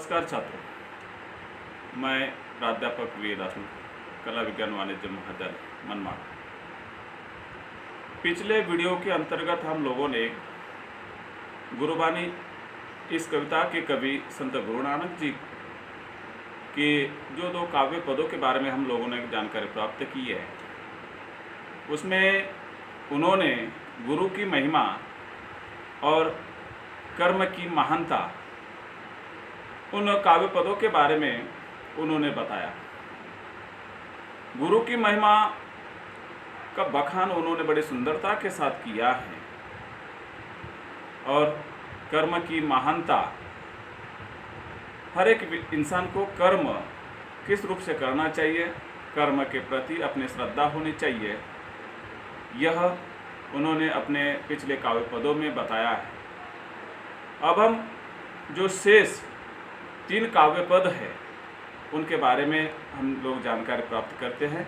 नमस्कार छात्रों, मैं प्राध्यापक वी दास, कला विज्ञान वाणिज्य महाविद्यालय मनमाड़। पिछले वीडियो के अंतर्गत हम लोगों ने गुरुबानी इस कविता के कवि संत गुरु नानक जी के जो दो काव्य पदों के बारे में हम लोगों ने जानकारी प्राप्त की है। उसमें उन्होंने गुरु की महिमा और कर्म की महानता उन काव्य पदों के बारे में उन्होंने बताया। गुरु की महिमा का बखान उन्होंने बड़ी सुंदरता के साथ किया है और कर्म की महानता, हर एक इंसान को कर्म किस रूप से करना चाहिए, कर्म के प्रति अपनी श्रद्धा होनी चाहिए, यह उन्होंने अपने पिछले काव्य पदों में बताया है। अब हम जो शेष 3 काव्य पद है उनके बारे में हम लोग जानकारी प्राप्त करते हैं।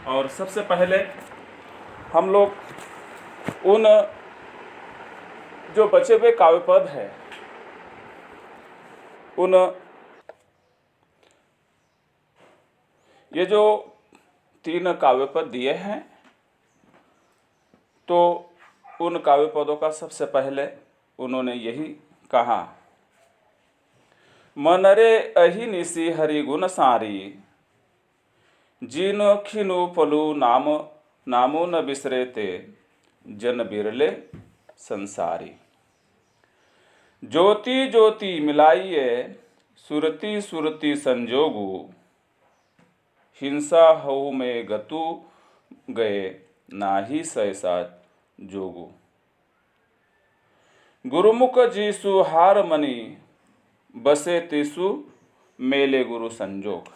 और सबसे पहले हम लोग उन जो बचे हुए काव्य पद है उन ये जो 3 काव्य पद दिए हैं, तो उन काव्य पदों का सबसे पहले उन्होंने यही कहा, मन रे अहि निसी हरि गुण सारी, जिनो खिनु पलु नामो न बिसरे ते, जन बिरले संसारी। ज्योति ज्योति मिलाइए सुरति सुरति संजोगु, हिंसा हऊ में गतु गए नाही सहसा जोगु। गुरुमुख जीसु हार मनी, बसे तिसु मेले गुरु संजोग।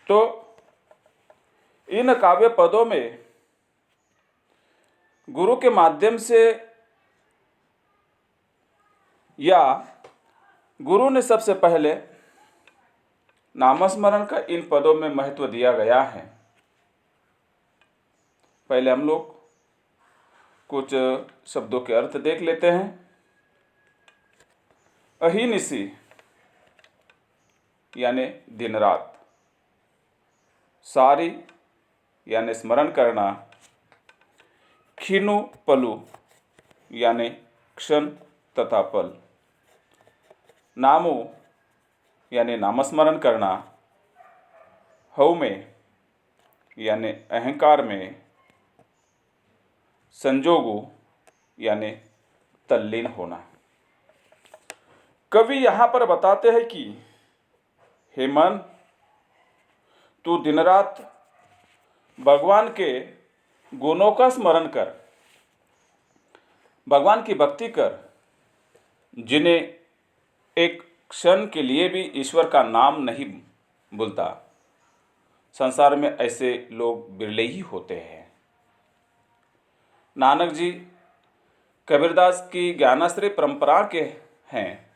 तो इन काव्य पदों में गुरु के माध्यम से या गुरु ने सबसे पहले नामस्मरण का इन पदों में महत्व दिया गया है। पहले हम लोग कुछ शब्दों के अर्थ देख लेते हैं। अहिनिसी यानी दिन रात, सारी यानी स्मरण करना, खिनु पलु यानी क्षण तथा पल, नामो यानी नामस्मरण करना, हऊ में यानी अहंकार में, संजोगु यानी तल्लीन होना। कवि यहाँ पर बताते हैं कि हे मन, तू दिन रात भगवान के गुणों का स्मरण कर, भगवान की भक्ति कर, जिन्हें एक क्षण के लिए भी ईश्वर का नाम नहीं भूलता। संसार में ऐसे लोग बिरले ही होते हैं। नानक जी कबीरदास की ज्ञानाश्रय परंपरा के हैं।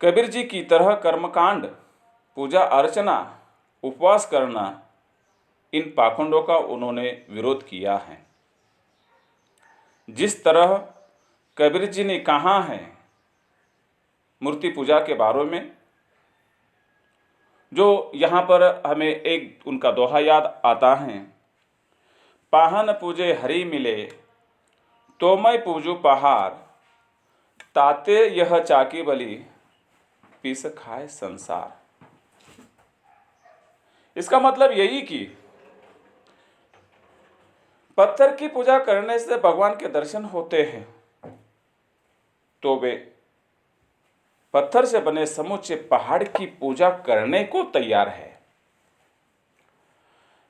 कबीर जी की तरह कर्मकांड, पूजा अर्चना, उपवास करना, इन पाखंडों का उन्होंने विरोध किया है। जिस तरह कबीर जी ने कहा है मूर्ति पूजा के बारे में, जो यहाँ पर हमें एक उनका दोहा याद आता है, पाहन पूजे हरि मिले, तो मैं पूजू पहाड़, ताते यह चाकी बली, पीस खाए संसार। इसका मतलब यही कि पत्थर की पूजा करने से भगवान के दर्शन होते हैं, तो वे पत्थर से बने समूचे पहाड़ की पूजा करने को तैयार है।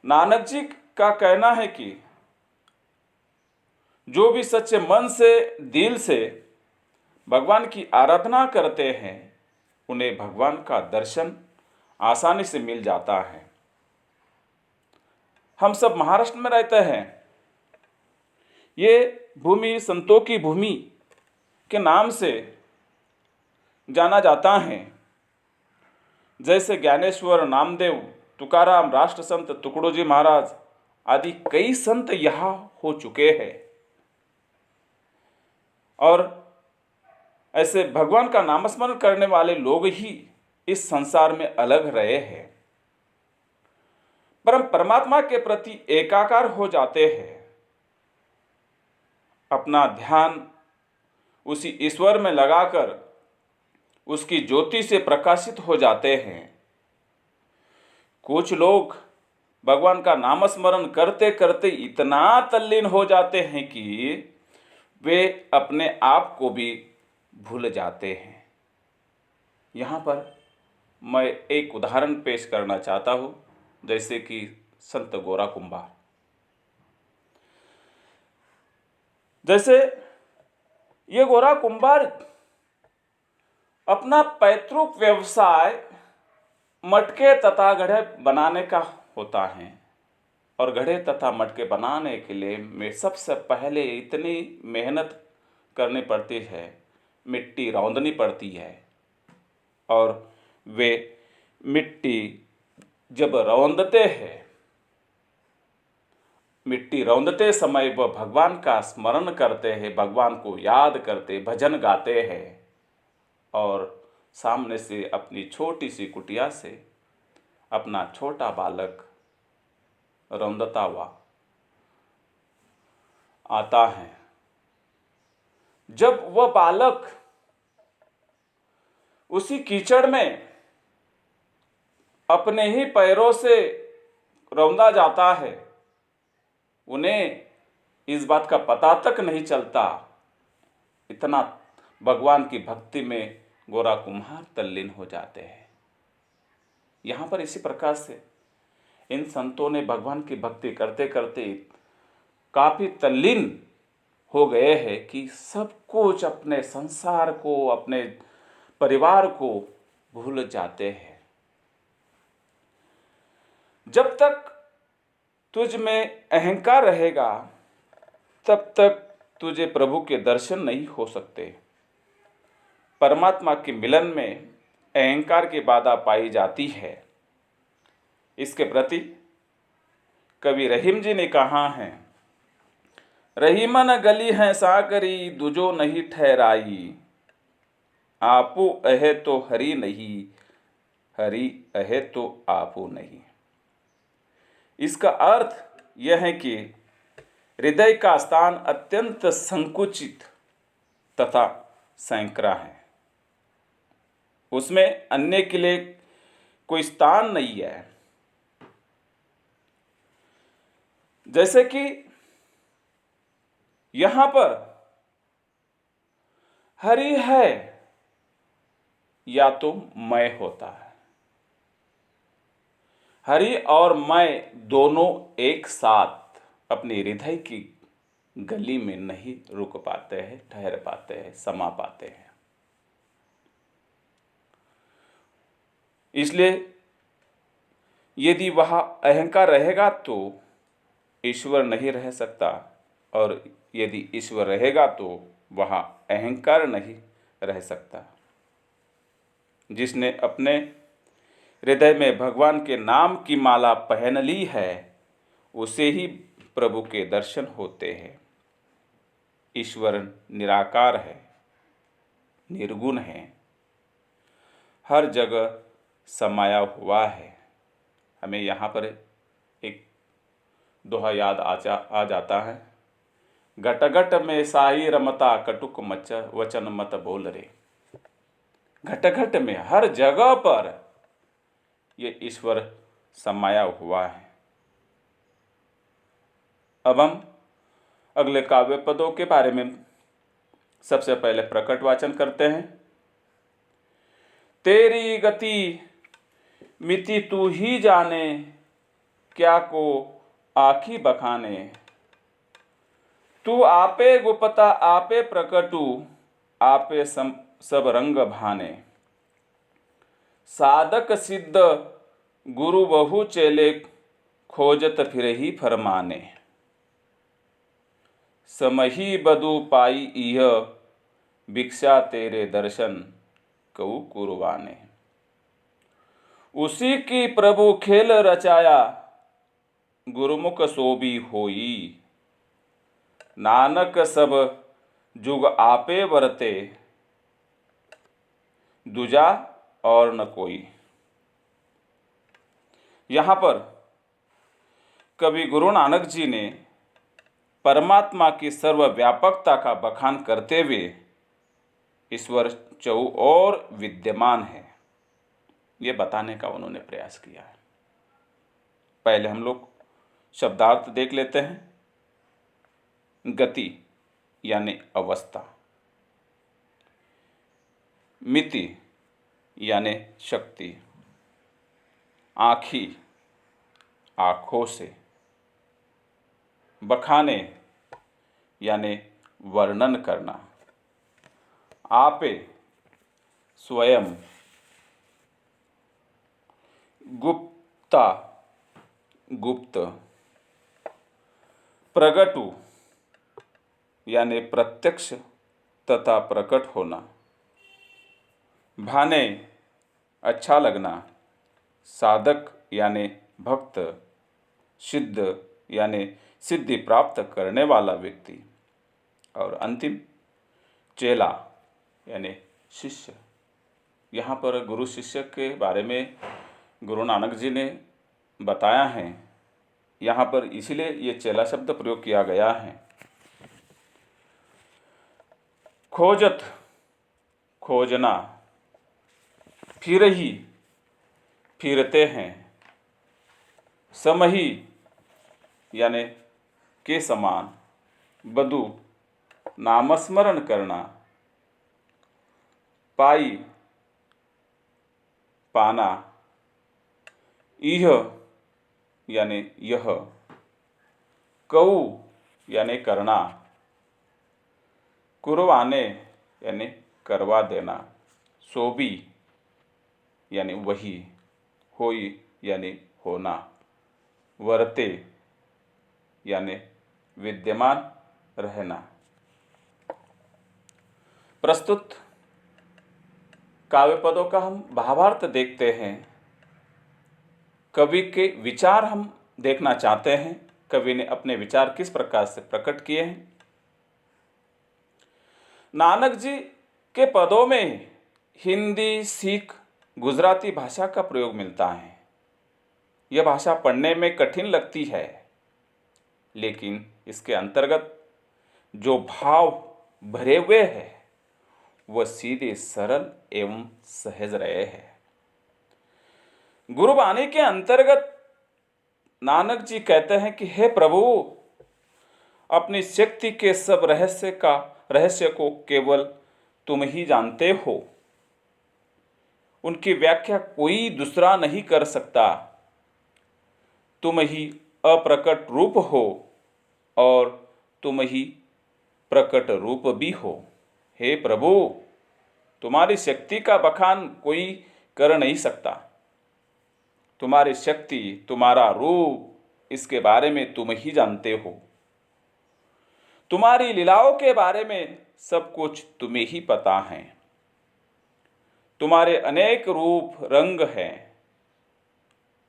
नानक जी का कहना है कि जो भी सच्चे मन से, दिल से भगवान की आराधना करते हैं, उन्हें भगवान का दर्शन आसानी से मिल जाता है। हम सब महाराष्ट्र में रहते हैं। ये भूमि संतों की भूमि के नाम से जाना जाता है। जैसे ज्ञानेश्वर, नामदेव, तुकाराम, राष्ट्र संत तुकडोजी महाराज आदि कई संत यहाँ हो चुके हैं। और ऐसे भगवान का नामस्मरण करने वाले लोग ही इस संसार में अलग रहे हैं, परमात्मा के प्रति एकाकार हो जाते हैं, अपना ध्यान उसी ईश्वर में लगाकर उसकी ज्योति से प्रकाशित हो जाते हैं। कुछ लोग भगवान का नामस्मरण करते करते इतना तल्लीन हो जाते हैं कि वे अपने आप को भी भूल जाते हैं। यहाँ पर मैं एक उदाहरण पेश करना चाहता हूँ, जैसे कि संत गोरा कुंभार। जैसे ये गोरा कुंभार अपना पैतृक व्यवसाय मटके तथा घड़े बनाने का होता है, और घड़े तथा मटके बनाने के लिए में सबसे पहले इतनी मेहनत करनी पड़ती है, मिट्टी रौंदनी पड़ती है, और वे मिट्टी जब रौंदते हैं, मिट्टी रौंदते समय वह भगवान का स्मरण करते हैं, भगवान को याद करते, भजन गाते हैं, और सामने से अपनी छोटी सी कुटिया से अपना छोटा बालक रौंदता हुआ आता है। जब वह बालक उसी कीचड़ में अपने ही पैरों से रौंदा जाता है, उन्हें इस बात का पता तक नहीं चलता। इतना भगवान की भक्ति में गोरा कुम्हार तल्लीन हो जाते हैं। यहाँ पर इसी प्रकार से इन संतों ने भगवान की भक्ति करते करते काफ़ी तल्लीन हो गए हैं कि सब कुछ, अपने संसार को, अपने परिवार को भूल जाते हैं। जब तक तुझ में अहंकार रहेगा तब तक तुझे प्रभु के दर्शन नहीं हो सकते। परमात्मा के मिलन में अहंकार की बाधा पाई जाती है। इसके प्रति कवि रहीम जी ने कहा है, रहीमन गली है साकरी दुजो नहीं ठहराई, आपू अहे तो हरि नहीं, हरि अहे तो आपू नहीं। इसका अर्थ यह है कि हृदय का स्थान अत्यंत संकुचित तथा सैंकड़ा है, उसमें अन्य के लिए कोई स्थान नहीं है। जैसे कि यहां पर हरि है या तो मैं होता है, हरि और मैं दोनों एक साथ अपनी हृदय की गली में नहीं रुक पाते हैं, ठहर पाते हैं, समा पाते हैं। इसलिए यदि वह अहंकार रहेगा तो ईश्वर नहीं रह सकता, और यदि ईश्वर रहेगा तो वह अहंकार नहीं रह सकता। जिसने अपने हृदय में भगवान के नाम की माला पहन ली है, उसे ही प्रभु के दर्शन होते हैं। ईश्वर निराकार है, निर्गुण है, हर जगह समाया हुआ है। हमें यहाँ पर एक दोहा याद आ जाता है, घट घट में साई रमता कटुक मच वचन मत बोल रे। घट घट में हर जगह पर ये ईश्वर समाया हुआ है। अब हम अगले काव्य पदों के बारे में सबसे पहले प्रकट वाचन करते हैं। तेरी गति मिति तू ही जाने, क्या को आखी बखाने। तू आपे गुप्ता आपे प्रकटू, आपे सब रंग भाने। साधक सिद्ध गुरु बहु चेले, खोजत फिर ही फरमाने। समही बदु पाई इह, भिक्षा तेरे दर्शन कऊ कुरवाने। उसी की प्रभु खेल रचाया, गुरुमुख सोबी होई। नानक सब जुग आपे वरते, दूजा और न कोई। यहाँ पर कवि गुरु नानक जी ने परमात्मा की सर्वव्यापकता का बखान करते हुए ईश्वर चहु और विद्यमान है, ये बताने का उन्होंने प्रयास किया है। पहले हम लोग शब्दार्थ देख लेते हैं। गति यानी अवस्था, मिति यानी शक्ति, आँखी आँखों से, बखाने यानी वर्णन करना, आपे स्वयं, गुप्ता गुप्त, प्रगटु यानी प्रत्यक्ष तथा प्रकट होना, भाने अच्छा लगना, साधक यानी भक्त, सिद्ध यानी सिद्धि प्राप्त करने वाला व्यक्ति, और अंतिम चेला यानी शिष्य। यहाँ पर गुरु शिष्य के बारे में गुरु नानक जी ने बताया है। यहाँ पर इसलिए ये चेला शब्द प्रयोग किया गया है। खोजत खोजना, फिर ही फिरते हैं, समही यानी के समान, बधु नामस्मरण करना, पाई पाना, इह यानी यह, कऊ यानी करना, कुरवाने यानी करवा देना, सोबी यानी वही, होई यानी होना, वर्ते यानी विद्यमान रहना। प्रस्तुत काव्य पदों का हम भावार्थ देखते हैं। कवि के विचार हम देखना चाहते हैं, कवि ने अपने विचार किस प्रकार से प्रकट किए हैं। नानक जी के पदों में हिंदी, सिख, गुजराती भाषा का प्रयोग मिलता है। यह भाषा पढ़ने में कठिन लगती है, लेकिन इसके अंतर्गत जो भाव भरे हुए हैं वह सीधे, सरल एवं सहज रहे हैं। गुरुबाणी के अंतर्गत नानक जी कहते हैं कि हे प्रभु, अपनी शक्ति के सब रहस्य को केवल तुम ही जानते हो। उनकी व्याख्या कोई दूसरा नहीं कर सकता। तुम ही अप्रकट रूप हो और तुम ही प्रकट रूप भी हो। हे प्रभु, तुम्हारी शक्ति का बखान कोई कर नहीं सकता। तुम्हारी शक्ति, तुम्हारा रूप, इसके बारे में तुम ही जानते हो। तुम्हारी लीलाओं के बारे में सब कुछ तुम्हें ही पता है। तुम्हारे अनेक रूप रंग हैं।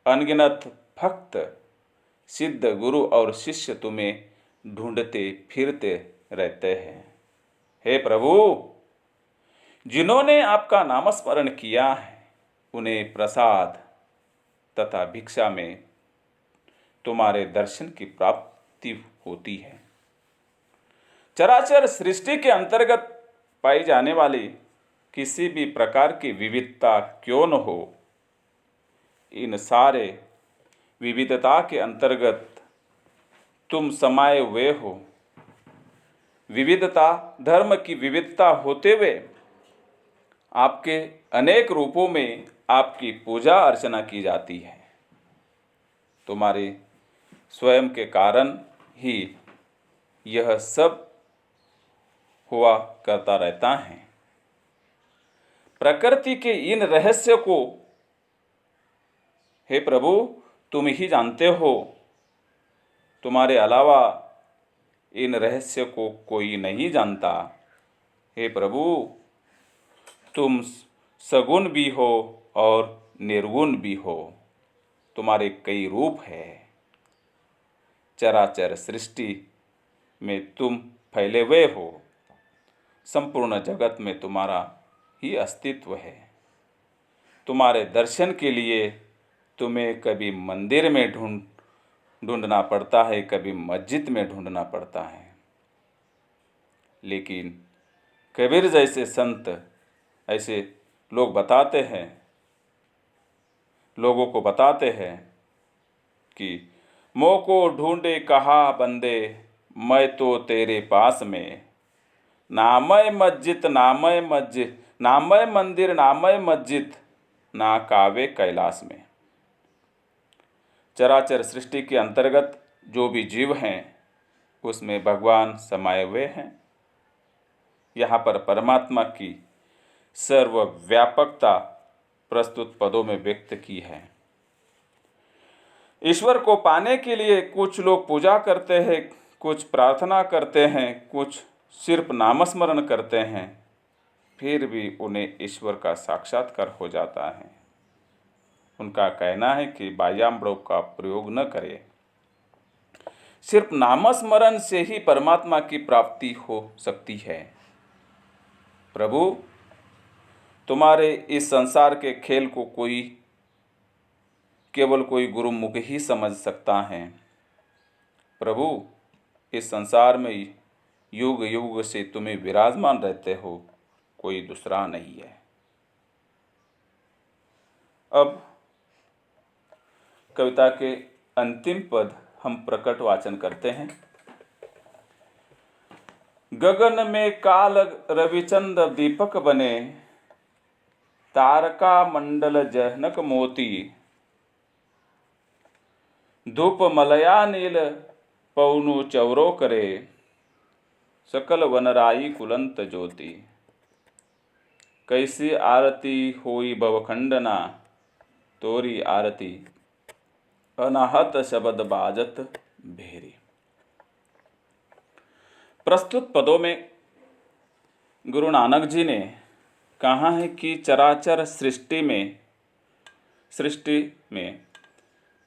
अनगिनत भक्त, सिद्ध, गुरु और शिष्य तुम्हें ढूंढते फिरते रहते हैं। हे प्रभु, जिन्होंने आपका नामस्मरण किया है उन्हें प्रसाद तथा भिक्षा में तुम्हारे दर्शन की प्राप्ति होती है। चराचर सृष्टि के अंतर्गत पाई जाने वाली किसी भी प्रकार की विविधता क्यों न हो, इन सारे विविधता के अंतर्गत तुम समाये हुए हो। विविधता, धर्म की विविधता होते हुए आपके अनेक रूपों में आपकी पूजा अर्चना की जाती है। तुम्हारे स्वयं के कारण ही यह सब हुआ करता रहता है। प्रकृति के इन रहस्य को हे प्रभु तुम ही जानते हो। तुम्हारे अलावा इन रहस्य को कोई नहीं जानता। हे प्रभु, तुम सगुण भी हो और निर्गुण भी हो। तुम्हारे कई रूप हैं। चराचर सृष्टि में तुम फैले हुए हो। संपूर्ण जगत में तुम्हारा ही अस्तित्व है। तुम्हारे दर्शन के लिए तुम्हें कभी मंदिर में ढूंढना पड़ता है, कभी मस्जिद में ढूंढना पड़ता है। लेकिन कबीर जैसे संत, ऐसे लोग बताते हैं, लोगों को बताते हैं कि मोको ढूंढे कहा बंदे, मैं तो तेरे पास में, ना मैं मस्जिद ना मैं मस्जिद, ना मैं मंदिर ना मैं मस्जिद, ना कावे कैलाश में। चराचर सृष्टि के अंतर्गत जो भी जीव हैं उसमें भगवान समाये हुए हैं। यहाँ पर परमात्मा की सर्वव्यापकता प्रस्तुत पदों में व्यक्त की है। ईश्वर को पाने के लिए कुछ लोग पूजा करते हैं, कुछ प्रार्थना करते हैं, कुछ सिर्फ नामस्मरण करते हैं, फिर भी उन्हें ईश्वर का साक्षात्कार हो जाता है। उनका कहना है कि बाह्याम्बरों का प्रयोग न करें, सिर्फ नामस्मरण से ही परमात्मा की प्राप्ति हो सकती है। प्रभु, तुम्हारे इस संसार के खेल को केवल कोई गुरुमुख ही समझ सकता है। प्रभु, इस संसार में युग युग से तुम्हें विराजमान रहते हो, कोई दूसरा नहीं है। अब कविता के अंतिम पद हम प्रकट वाचन करते हैं। गगन में काल रविचंद दीपक बने, तारका मंडल जहनक मोती, धूप मलया नील पौनु चौरो करे, सकल वनराई कुलंत ज्योति। कैसी आरती होई भवखंडना, तोरी आरती अनाहत शब्द बाजत भेरी। प्रस्तुत पदों में गुरु नानक जी ने कहा है कि चराचर सृष्टि में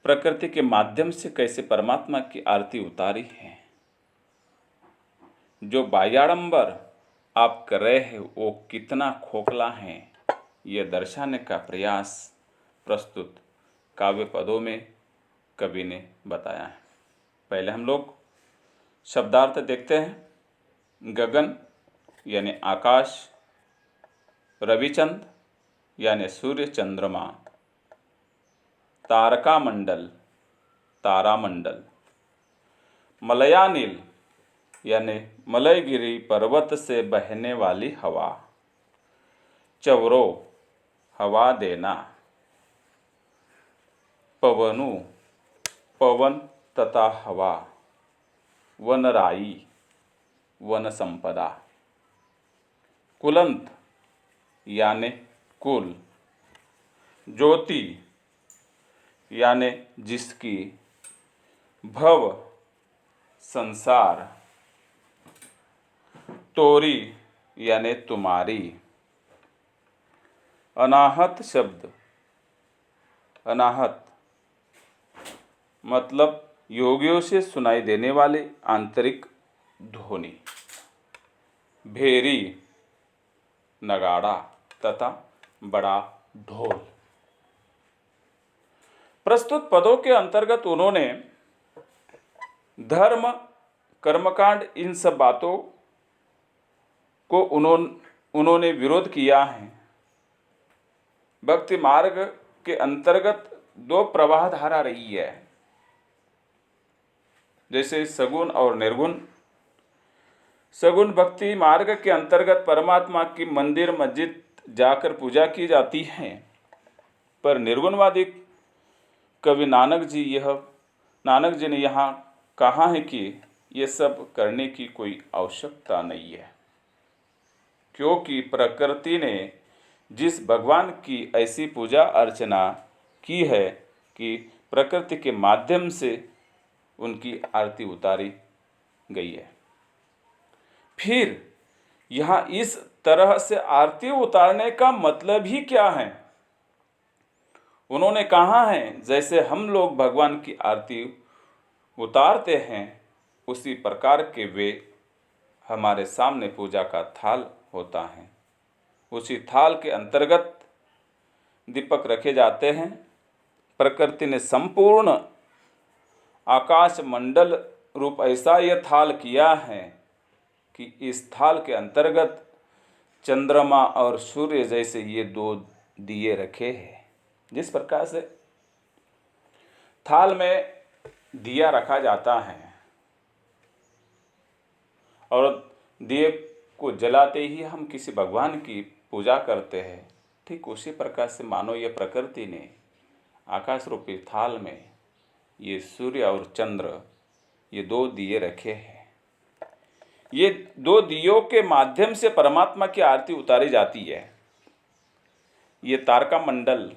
प्रकृति के माध्यम से कैसे परमात्मा की आरती उतारी है। जो बाह्याडंबर आप कर रहे हैं वो कितना खोखला है, यह दर्शाने का प्रयास प्रस्तुत काव्य पदों में कवि ने बताया है। पहले हम लोग शब्दार्थ देखते हैं। गगन यानी आकाश, रविचंद यानी सूर्य चंद्रमा, तारका मंडल तारामंडल, मलयानील यानी मलयगिरी पर्वत से बहने वाली हवा, चवरो हवा देना, पवनु पवन तथा हवा, वनराई वन संपदा, कुलंत यानी कुल, ज्योति यानी जिसकी, भव संसार, तोरी यानी तुम्हारी। अनाहत शब्द, अनाहत मतलब योगियों से सुनाई देने वाले आंतरिक ध्वनि, भेरी नगाड़ा तथा बड़ा ढोल। प्रस्तुत पदों के अंतर्गत उन्होंने धर्म, कर्मकांड, इन सब बातों को उन्होंने विरोध किया है। भक्ति मार्ग के अंतर्गत दो प्रवाह धारा रही है, जैसे सगुण और निर्गुण। सगुण भक्ति मार्ग के अंतर्गत परमात्मा की मंदिर मस्जिद जाकर पूजा की जाती है, पर निर्गुणवादी कवि नानक जी ने यहाँ कहा है कि ये सब करने की कोई आवश्यकता नहीं है, क्योंकि प्रकृति ने जिस भगवान की ऐसी पूजा अर्चना की है कि प्रकृति के माध्यम से उनकी आरती उतारी गई है। फिर यहाँ इस तरह से आरती उतारने का मतलब ही क्या है? उन्होंने कहा है जैसे हम लोग भगवान की आरती उतारते हैं उसी प्रकार के वे हमारे सामने पूजा का थाल होता है। उसी थाल के अंतर्गत दीपक रखे जाते हैं। प्रकृति ने संपूर्ण आकाश मंडल रूप ऐसा यह थाल किया है कि इस थाल के अंतर्गत चंद्रमा और सूर्य जैसे ये दो दिए रखे हैं। जिस प्रकार से थाल में दिया रखा जाता है और दिए को जलाते ही हम किसी भगवान की पूजा करते हैं, ठीक उसी प्रकार से मानो ये प्रकृति ने आकाश रूपी थाल में ये सूर्य और चंद्र ये दो दिए रखे हैं। ये दो दियों के माध्यम से परमात्मा की आरती उतारी जाती है। ये तारका मंडल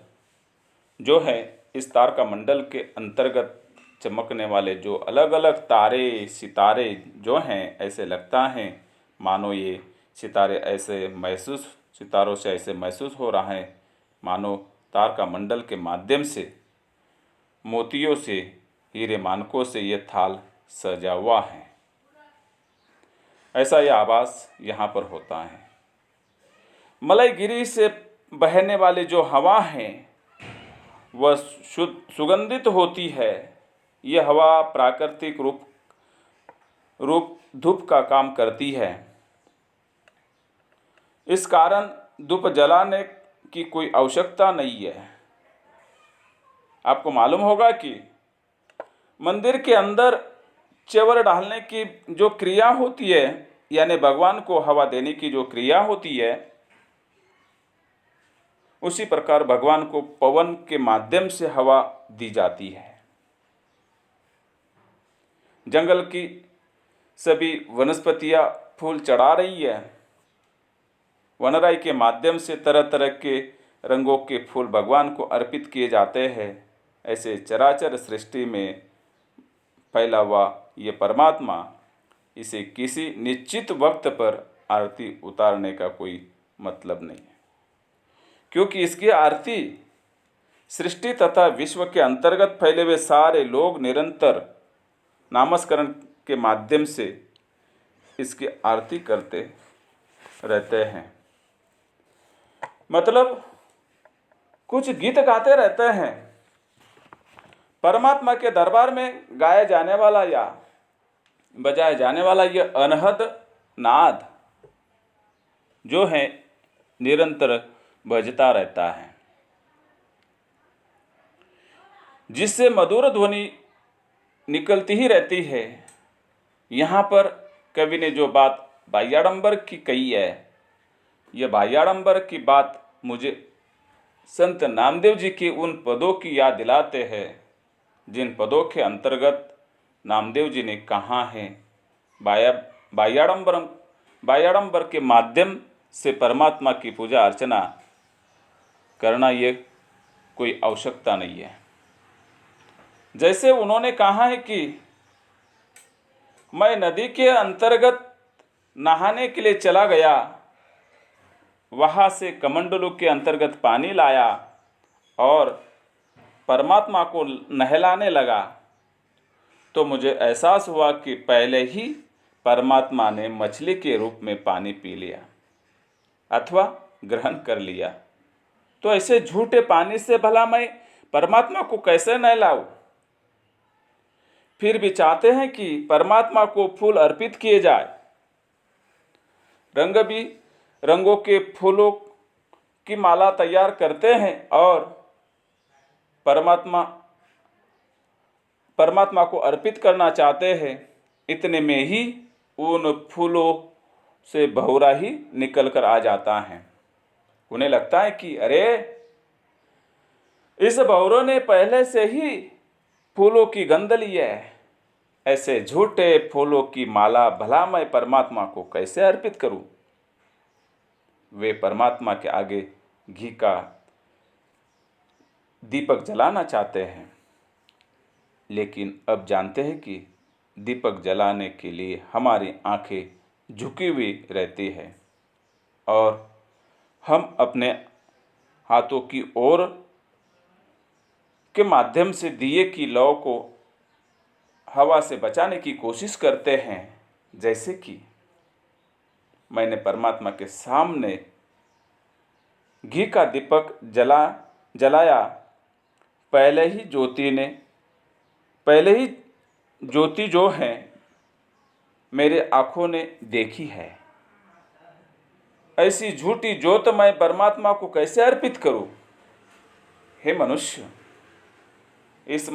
जो है, इस तारका मंडल के अंतर्गत चमकने वाले जो अलग अलग तारे सितारे जो हैं, ऐसे लगता है मानो ये सितारे ऐसे महसूस सितारों से ऐसे महसूस हो रहा है मानो तारका मंडल के माध्यम से मोतियों से हीरे मानकों से ये थाल सजा हुआ है। ऐसा यह आभास यहाँ पर होता है। मलयगिरी से बहने वाली जो हवा है वह सुगंधित होती है। यह हवा प्राकृतिक रूप धूप का काम करती है। इस कारण धूप जलाने की कोई आवश्यकता नहीं है। आपको मालूम होगा कि मंदिर के अंदर च्यवर डालने की जो क्रिया होती है, यानी भगवान को हवा देने की जो क्रिया होती है, उसी प्रकार भगवान को पवन के माध्यम से हवा दी जाती है। जंगल की सभी वनस्पतियां फूल चढ़ा रही है। वनराई के माध्यम से तरह तरह के रंगों के फूल भगवान को अर्पित किए जाते हैं। ऐसे चराचर सृष्टि में फैला हुआ ये परमात्मा, इसे किसी निश्चित वक्त पर आरती उतारने का कोई मतलब नहीं है, क्योंकि इसकी आरती सृष्टि तथा विश्व के अंतर्गत फैले हुए सारे लोग निरंतर नामस्मरण के माध्यम से इसकी आरती करते रहते हैं। मतलब कुछ गीत गाते रहते हैं। परमात्मा के दरबार में गाया जाने वाला या बजाया जाने वाला यह अनहद नाद जो है निरंतर बजता रहता है, जिससे मधुर ध्वनि निकलती ही रहती है। यहाँ पर कवि ने जो बात बाह्याडंबर की कही है, यह बाह्याडंबर की बात मुझे संत नामदेव जी के उन पदों की याद दिलाते हैं जिन पदों के अंतर्गत नामदेव जी ने कहा है बाह्याडंबर के माध्यम से परमात्मा की पूजा अर्चना करना ये कोई आवश्यकता नहीं है। जैसे उन्होंने कहा है कि मैं नदी के अंतर्गत नहाने के लिए चला गया, वहाँ से कमंडलू के अंतर्गत पानी लाया और परमात्मा को नहलाने लगा, तो मुझे एहसास हुआ कि पहले ही परमात्मा ने मछली के रूप में पानी पी लिया अथवा ग्रहण कर लिया। तो ऐसे झूठे पानी से भला मैं परमात्मा को कैसे नहलाऊं? फिर भी चाहते हैं कि परमात्मा को फूल अर्पित किए जाए। रंगों के फूलों की माला तैयार करते हैं और परमात्मा को अर्पित करना चाहते हैं। इतने में ही उन फूलों से भौरा ही निकल कर आ जाता है। उन्हें लगता है कि अरे इस भौरों ने पहले से ही फूलों की गंध ली है, ऐसे झूठे फूलों की माला भला मैं परमात्मा को कैसे अर्पित करूं? वे परमात्मा के आगे घी का दीपक जलाना चाहते हैं, लेकिन अब जानते हैं कि दीपक जलाने के लिए हमारी आंखें झुकी हुई रहती है और हम अपने हाथों की ओर के माध्यम से दिए की लौ को हवा से बचाने की कोशिश करते हैं। जैसे कि मैंने परमात्मा के सामने घी का दीपक जला जलाया, पहले ही ज्योति जो है मेरे आँखों ने देखी है। ऐसी झूठी ज्योत मैं परमात्मा को कैसे अर्पित करूं? हे मनुष्य, इस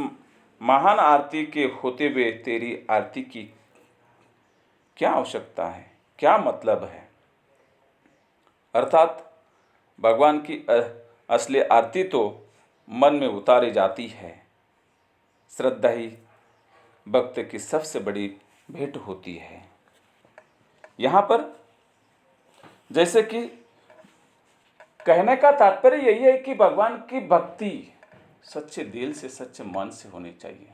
महान आरती के होते हुए तेरी आरती की क्या आवश्यकता है, क्या मतलब है? अर्थात भगवान की असली आरती तो मन में उतारी जाती है। श्रद्धा ही भक्त की सबसे बड़ी भेंट होती है। यहाँ पर जैसे कि कहने का तात्पर्य यही है कि भगवान की भक्ति सच्चे दिल से, सच्चे मन से होनी चाहिए,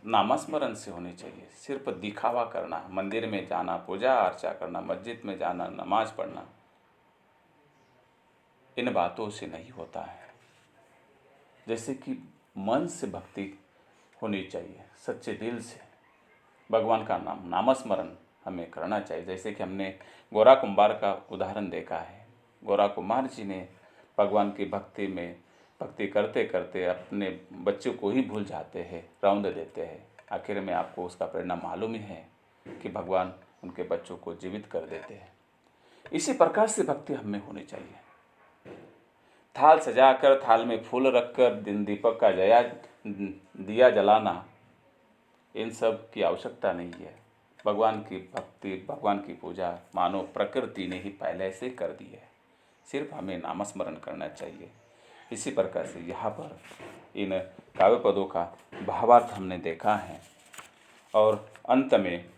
नामस्मरण से होनी चाहिए। सिर्फ दिखावा करना, मंदिर में जाना, पूजा अर्चा करना, मस्जिद में जाना, नमाज पढ़ना, इन बातों से नहीं होता है। जैसे कि मन से भक्ति होनी चाहिए, सच्चे दिल से भगवान का नामस्मरण हमें करना चाहिए। जैसे कि हमने गोरा कुंभार का उदाहरण देखा है। गोरा कुंभार जी ने भगवान की भक्ति करते करते अपने बच्चों को ही भूल जाते हैं, रौंद देते हैं। आखिर में आपको उसका परिणाम मालूम ही है कि भगवान उनके बच्चों को जीवित कर देते हैं। इसी प्रकार से भक्ति हमें होनी चाहिए। थाल सजाकर, थाल में फूल रखकर, दिन दीपक का दिया जलाना, इन सब की आवश्यकता नहीं है। भगवान की भक्ति, भगवान की पूजा मानो प्रकृति ने ही पहले से कर दी है। सिर्फ हमें नामस्मरण करना चाहिए। इसी प्रकार से यहाँ पर इन काव्य पदों का भावार्थ हमने देखा है। और अंत में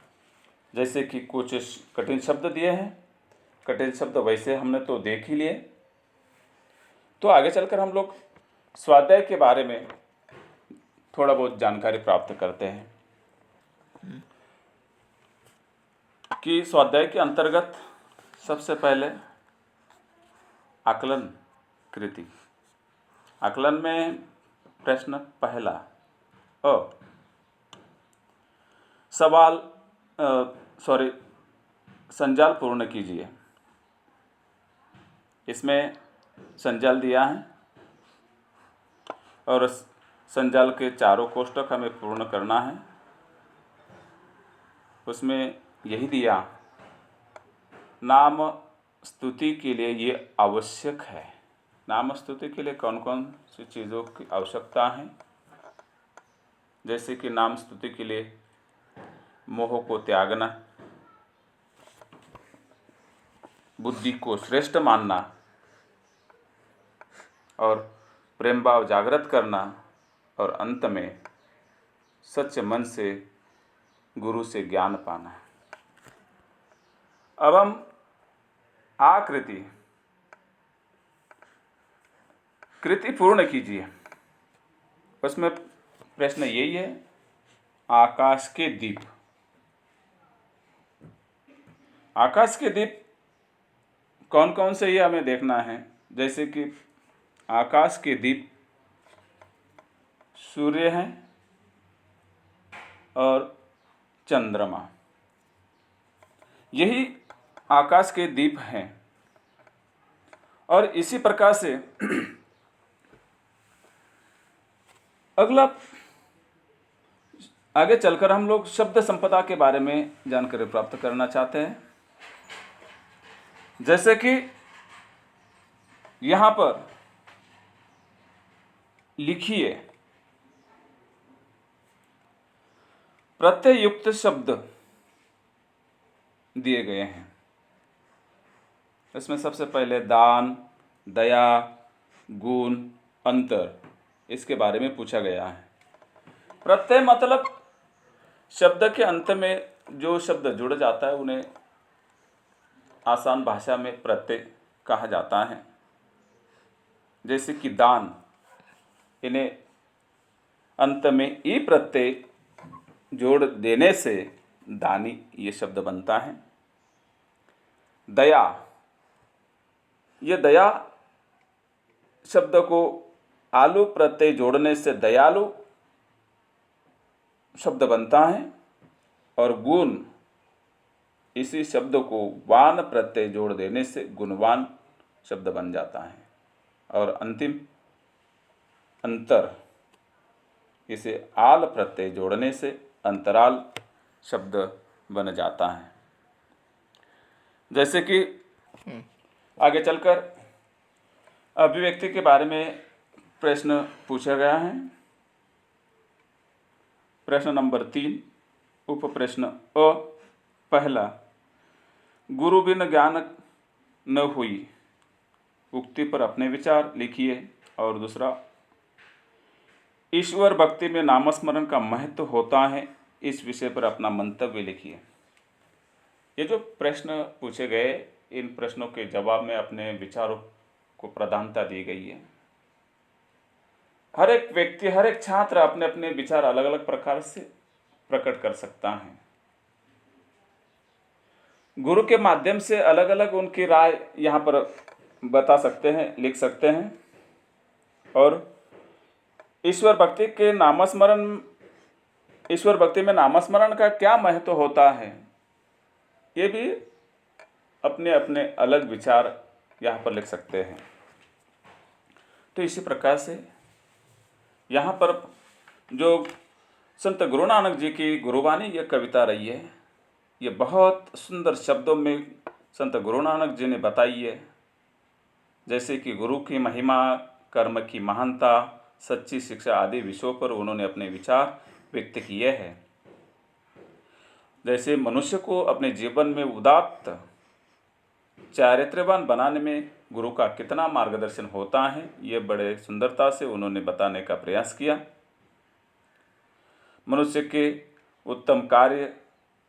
जैसे कि कुछ कठिन शब्द दिए हैं, कठिन शब्द वैसे हमने तो देख ही लिए। तो आगे चलकर हम लोग स्वाध्याय के बारे में थोड़ा बहुत जानकारी प्राप्त करते हैं कि स्वाध्याय के अंतर्गत सबसे पहले आकलन कृति। आकलन में प्रश्न पहला संजाल पूर्ण कीजिए। इसमें संजाल दिया है और संजाल के चारों कोष्ठक हमें पूर्ण करना है। उसमें यही दिया, नाम स्तुति के लिए ये आवश्यक है। नाम स्तुति के लिए कौन कौन सी चीज़ों की आवश्यकता है? जैसे कि नाम स्तुति के लिए मोह को त्यागना, बुद्धि को श्रेष्ठ मानना और प्रेम भाव जागृत करना और अंत में सच्चे मन से गुरु से ज्ञान पाना। अब हम आकृति कृति पूर्ण कीजिए। उसमें प्रश्न यही है, आकाश के दीप। आकाश के दीप कौन कौन से, ये हमें देखना है। जैसे कि आकाश के दीप सूर्य हैं और चंद्रमा, यही आकाश के दीप हैं। और इसी प्रकार से अगला आगे चलकर हम लोग शब्द संपदा के बारे में जानकारी प्राप्त करना चाहते हैं। जैसे कि यहाँ पर लिखिए, प्रत्यय युक्त शब्द दिए गए हैं। इसमें सबसे पहले दान, दया, गुण, अंतर, इसके बारे में पूछा गया है। प्रत्यय मतलब शब्द के अंत में जो शब्द जुड़ जाता है उन्हें आसान भाषा में प्रत्यय कहा जाता है। जैसे कि दान, इन्हें अंत में ई प्रत्यय जोड़ देने से दानी ये शब्द बनता है। दया, ये दया शब्द को आलू प्रत्यय जोड़ने से दयालु शब्द बनता है। और गुण, इसी शब्द को वान प्रत्यय जोड़ देने से गुणवान शब्द बन जाता है। और अंतिम अंतर, इसे आल प्रत्यय जोड़ने से अंतराल शब्द बन जाता है। जैसे कि आगे चलकर अभिव्यक्ति के बारे में प्रश्न पूछा गया है। प्रश्न नंबर 3, उप प्रश्न अ, पहला, गुरु बिन ज्ञान न हुई, उक्ति पर अपने विचार लिखिए। और दूसरा, ईश्वर भक्ति में नामस्मरण का महत्व होता है, इस विषय पर अपना मंतव्य लिखिए। ये जो प्रश्न पूछे गए, इन प्रश्नों के जवाब में अपने विचारों को प्रधानता दी गई है। हर एक व्यक्ति, हर एक छात्र अपने अपने विचार अलग अलग प्रकार से प्रकट कर सकता है। गुरु के माध्यम से अलग अलग उनकी राय यहाँ पर बता सकते हैं, लिख सकते हैं। और ईश्वर भक्ति में नामस्मरण का क्या महत्व होता है, ये भी अपने अपने अलग विचार यहाँ पर लिख सकते हैं। तो इसी प्रकार से यहाँ पर जो संत गुरु नानक जी की गुरुवाणी यह कविता रही है, ये बहुत सुंदर शब्दों में संत गुरु नानक जी ने बताई है। जैसे कि गुरु की महिमा, कर्म की महानता, सच्ची शिक्षा आदि विषयों पर उन्होंने अपने विचार व्यक्त किए हैं। जैसे मनुष्य को अपने जीवन में उदात्त चारित्र्यवान बनाने में गुरु का कितना मार्गदर्शन होता है, ये बड़े सुंदरता से उन्होंने बताने का प्रयास किया। मनुष्य के उत्तम कार्य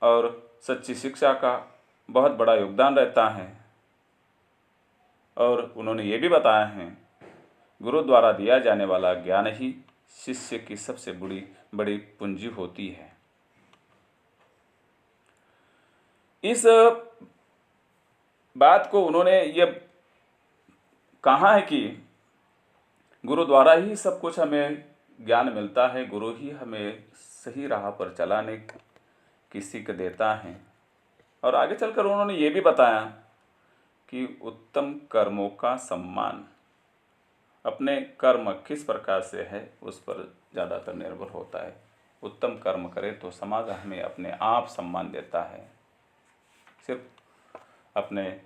और सच्ची शिक्षा का बहुत बड़ा योगदान रहता है। और उन्होंने ये भी बताया है, गुरु द्वारा दिया जाने वाला ज्ञान ही शिष्य की सबसे बड़ी पूंजी होती है। इस बात को उन्होंने ये कहा है कि गुरु द्वारा ही सब कुछ हमें ज्ञान मिलता है, गुरु ही हमें सही राह पर चलाने की सीख देता है। और आगे चलकर उन्होंने ये भी बताया कि उत्तम कर्मों का सम्मान अपने कर्म किस प्रकार से है, उस पर ज़्यादातर निर्भर होता है। उत्तम कर्म करें तो समाज हमें अपने आप सम्मान देता है। सिर्फ अपने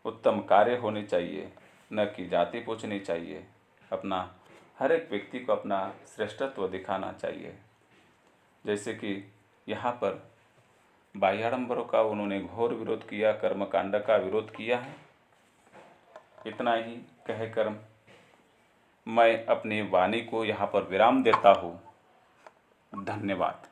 उत्तम कार्य होने चाहिए, न कि जाति पूछनी चाहिए। अपना हर एक व्यक्ति को अपना श्रेष्ठत्व दिखाना चाहिए। जैसे कि यहाँ पर बाह्याडंबरों का उन्होंने घोर विरोध किया, कर्मकांड का विरोध किया है। इतना ही कहकर मैं अपनी वाणी को यहाँ पर विराम देता हूँ। धन्यवाद।